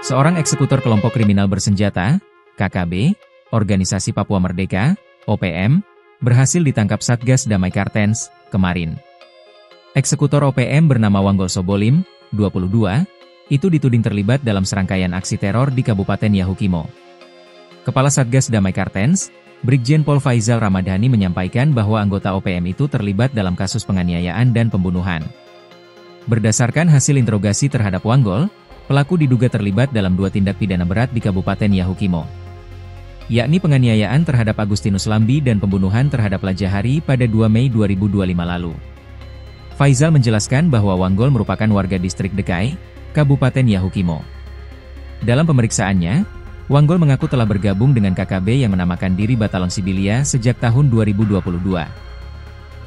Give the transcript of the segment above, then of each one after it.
Seorang eksekutor kelompok kriminal bersenjata, KKB, Organisasi Papua Merdeka, OPM, berhasil ditangkap Satgas Damai Kartens, kemarin. Eksekutor OPM bernama Wanggol Sobolim, 22, itu dituding terlibat dalam serangkaian aksi teror di Kabupaten Yahukimo. Kepala Satgas Damai Kartens, Brigjen Pol Faizal Ramadhani menyampaikan bahwa anggota OPM itu terlibat dalam kasus penganiayaan dan pembunuhan. Berdasarkan hasil interogasi terhadap Wanggol, pelaku diduga terlibat dalam 2 tindak pidana berat di Kabupaten Yahukimo, yakni penganiayaan terhadap Agustinus Lambi dan pembunuhan terhadap Lajahari pada 2 Mei 2025 lalu. Faizal menjelaskan bahwa Wanggol merupakan warga distrik Dekai, Kabupaten Yahukimo. Dalam pemeriksaannya, Wanggol mengaku telah bergabung dengan KKB yang menamakan diri Batalon Sibilia sejak tahun 2022.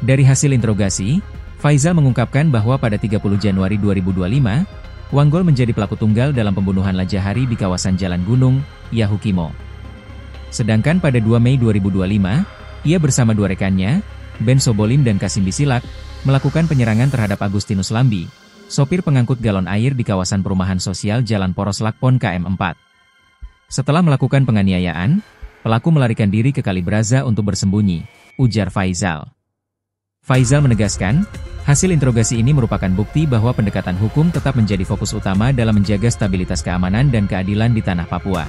Dari hasil interogasi, Faizal mengungkapkan bahwa pada 30 Januari 2025, Wanggol menjadi pelaku tunggal dalam pembunuhan Lajahari di kawasan Jalan Gunung, Yahukimo. Sedangkan pada 2 Mei 2025, ia bersama 2 rekannya, Ben Sobolim dan Kasim Bisilak, melakukan penyerangan terhadap Agustinus Lambi, sopir pengangkut galon air di kawasan perumahan sosial Jalan Poros Lakpon KM4. Setelah melakukan penganiayaan, pelaku melarikan diri ke Kalibraza untuk bersembunyi, ujar Faizal. Faizal menegaskan, hasil interogasi ini merupakan bukti bahwa pendekatan hukum tetap menjadi fokus utama dalam menjaga stabilitas keamanan dan keadilan di tanah Papua.